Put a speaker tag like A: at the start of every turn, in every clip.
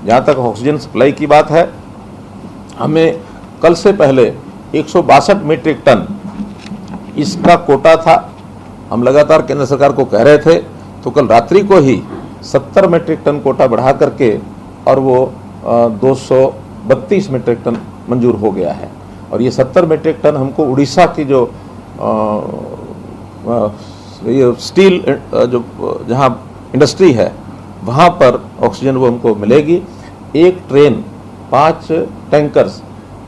A: जहाँ तक oxygen supply की बात है, हमें कल से पहले 162 मीट्रिक टन इसका कोटा था। हम लगातार केंद्र सरकार को कह रहे थे, तो कल रात्रि को ही 70 मीट्रिक टन कोटा बढ़ा करके और वो 232 मीट्रिक टन मंजूर हो गया है। और ये 70 मीट्रिक टन हमको उड़ीसा की जो ये स्टील जो जहाँ इंडस्ट्री है वहाँ पर ऑक्सीजन वो हमको मिलेगी। एक ट्रेन 5 टैंकर्स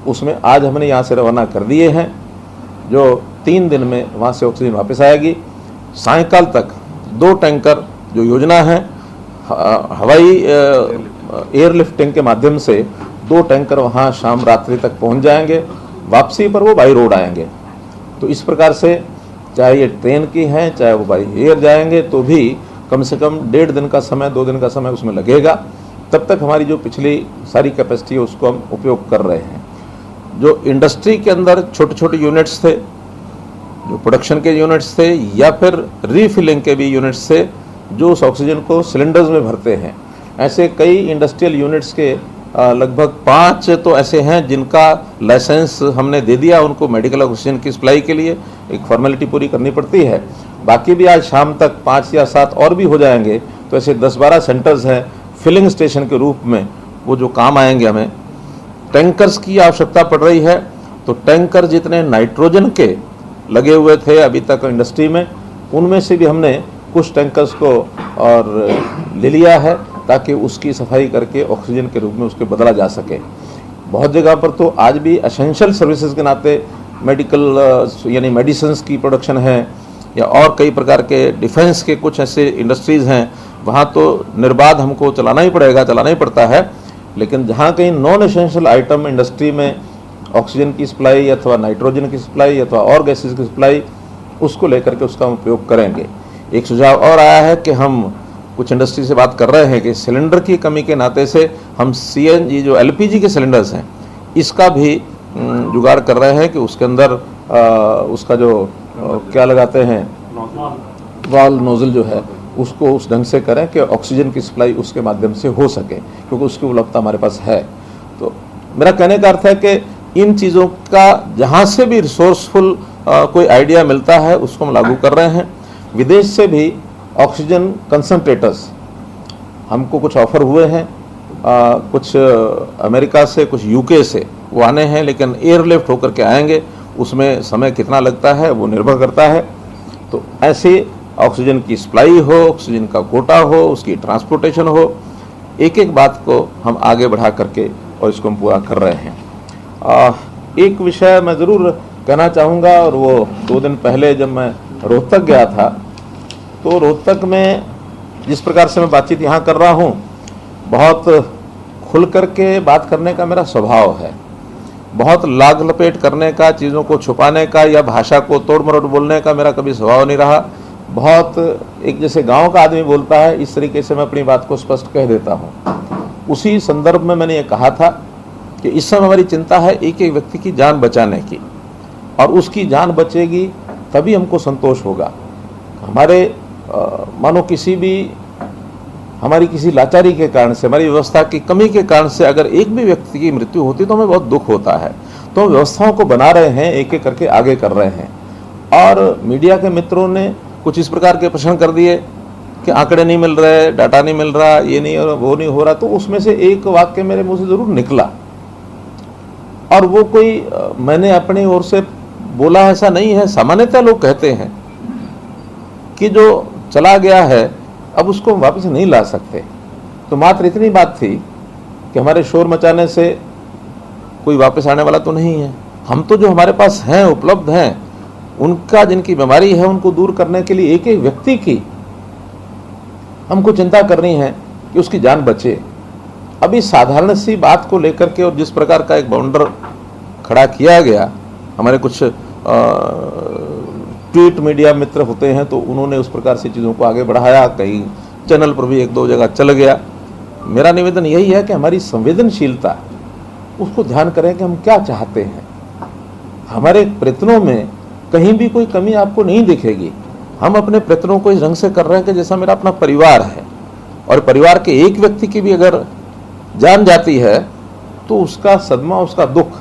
A: उसमें आज हमने यहाँ से रवाना कर दिए हैं, जो 3 दिन में वहाँ से ऑक्सीजन वापस आएगी। सायंकाल तक 2 टैंकर जो योजना है हवाई एयरलिफ्टिंग के माध्यम से 2 टैंकर वहाँ शाम रात्रि तक पहुँच जाएंगे, वापसी पर वो बाई रोड आएंगे। तो इस प्रकार से चाहे ये ट्रेन की हैं चाहे वो बाई एयर जाएंगे तो भी कम से कम 1.5 दिन का समय 2 दिन का समय उसमें लगेगा। तब तक हमारी जो पिछली सारी कैपेसिटी है उसको हम उपयोग कर रहे हैं। जो इंडस्ट्री के अंदर छोटे छोटे यूनिट्स थे, जो प्रोडक्शन के यूनिट्स थे या फिर रीफिलिंग के भी यूनिट्स थे जो उस ऑक्सीजन को सिलेंडर्स में भरते हैं, ऐसे कई इंडस्ट्रियल यूनिट्स के लगभग 5 तो ऐसे हैं जिनका लाइसेंस हमने दे दिया उनको मेडिकल ऑक्सीजन की सप्लाई के लिए। एक फॉर्मेलिटी पूरी करनी पड़ती है, बाकी भी आज शाम तक 5 या 7 और भी हो जाएंगे। तो ऐसे 10-12 सेंटर्स हैं फिलिंग स्टेशन के रूप में, वो जो काम आएंगे। हमें टैंकर्स की आवश्यकता पड़ रही है, तो टैंकर जितने नाइट्रोजन के लगे हुए थे अभी तक इंडस्ट्री में, उनमें से भी हमने कुछ टैंकर्स को और ले लिया है ताकि उसकी सफाई करके ऑक्सीजन के रूप में उसको बदला जा सके। बहुत जगह पर तो आज भी एसेंशियल सर्विसेज के नाते मेडिकल यानी मेडिसिन्स की प्रोडक्शन है या और कई प्रकार के डिफेंस के कुछ ऐसे इंडस्ट्रीज़ हैं, वहाँ तो निर्बाध हमको चलाना ही पड़ता है। लेकिन जहाँ कहीं नॉन एसेंशियल आइटम इंडस्ट्री में ऑक्सीजन की सप्लाई अथवा नाइट्रोजन की सप्लाई अथवा और गैसेज की सप्लाई, उसको लेकर के उसका उपयोग करेंगे। एक सुझाव और आया है कि हम कुछ इंडस्ट्री से बात कर रहे हैं कि सिलेंडर की कमी के नाते से हम CNG जो LPG के सिलेंडर्स हैं इसका भी जुगाड़ कर रहे हैं कि उसके अंदर उसका जो क्या लगाते हैं वाल्व नोजल जो है उसको उस ढंग से करें कि ऑक्सीजन की सप्लाई उसके माध्यम से हो सके, क्योंकि उसकी उपलब्धता हमारे पास है। तो मेरा कहने का अर्थ है कि इन चीज़ों का जहाँ से भी रिसोर्सफुल कोई आइडिया मिलता है उसको हम लागू कर रहे हैं। विदेश से भी ऑक्सीजन कंसंट्रेटर्स हमको कुछ ऑफर हुए हैं, कुछ अमेरिका से कुछ UK से वो आने हैं, लेकिन एयरलिफ्ट होकर के आएंगे, उसमें समय कितना लगता है वो निर्भर करता है। तो ऐसे ऑक्सीजन की सप्लाई हो, ऑक्सीजन का कोटा हो, उसकी ट्रांसपोर्टेशन हो, एक एक बात को हम आगे बढ़ा करके और इसको हम पूरा कर रहे हैं। एक विषय मैं ज़रूर कहना चाहूँगा, और वो 2 दिन पहले जब मैं रोहतक गया था तो रोहतक में जिस प्रकार से मैं बातचीत यहाँ कर रहा हूँ, बहुत खुल कर के बात करने का मेरा स्वभाव है। बहुत लाग लपेट करने का, चीज़ों को छुपाने का या भाषा को तोड़ मरोड़ बोलने का मेरा कभी स्वभाव नहीं रहा। बहुत एक जैसे गांव का आदमी बोलता है इस तरीके से मैं अपनी बात को स्पष्ट कह देता हूँ। उसी संदर्भ में मैंने ये कहा था कि इस समय हमारी चिंता है एक एक व्यक्ति की जान बचाने की, और उसकी जान बचेगी तभी हमको संतोष होगा। हमारे मानो किसी भी हमारी किसी लाचारी के कारण से, हमारी व्यवस्था की कमी के कारण से अगर एक भी व्यक्ति की मृत्यु होती तो हमें बहुत दुख होता है। तो हम व्यवस्थाओं को बना रहे हैं, एक एक करके आगे कर रहे हैं। और मीडिया के मित्रों ने कुछ इस प्रकार के प्रश्न कर दिए कि आंकड़े नहीं मिल रहे, डाटा नहीं मिल रहा, ये नहीं हो रहा, वो नहीं हो रहा। तो उसमें से एक वाक्य मेरे मुंह से ज़रूर निकला, और वो कोई मैंने अपनी ओर से बोला ऐसा नहीं है। सामान्यतः लोग कहते हैं कि जो चला गया है अब उसको हम वापस नहीं ला सकते। तो मात्र इतनी बात थी कि हमारे शोर मचाने से कोई वापस आने वाला तो नहीं है। हम तो जो हमारे पास हैं, उपलब्ध हैं, उनका जिनकी बीमारी है उनको दूर करने के लिए एक एक व्यक्ति की हमको चिंता करनी है कि उसकी जान बचे। अभी साधारण सी बात को लेकर के और जिस प्रकार का एक बाउंडर खड़ा किया गया, हमारे कुछ ट्वीट मीडिया मित्र होते हैं तो उन्होंने उस प्रकार से चीज़ों को आगे बढ़ाया, कई चैनल पर भी 1-2 जगह चल गया। मेरा निवेदन यही है कि हमारी संवेदनशीलता उसको ध्यान करें कि हम क्या चाहते हैं। हमारे प्रयत्नों में कहीं भी कोई कमी आपको नहीं दिखेगी। हम अपने प्रयत्नों को इस ढंग से कर रहे हैं कि जैसा मेरा अपना परिवार है, और परिवार के एक व्यक्ति की भी अगर जान जाती है तो उसका सदमा, उसका दुख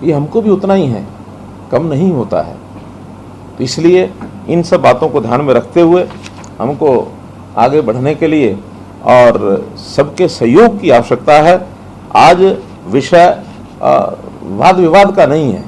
A: ये हमको भी उतना ही है, कम नहीं होता है। तो इसलिए इन सब बातों को ध्यान में रखते हुए हमको आगे बढ़ने के लिए और सबके सहयोग की आवश्यकता है। आज विषय वाद विवाद का नहीं है,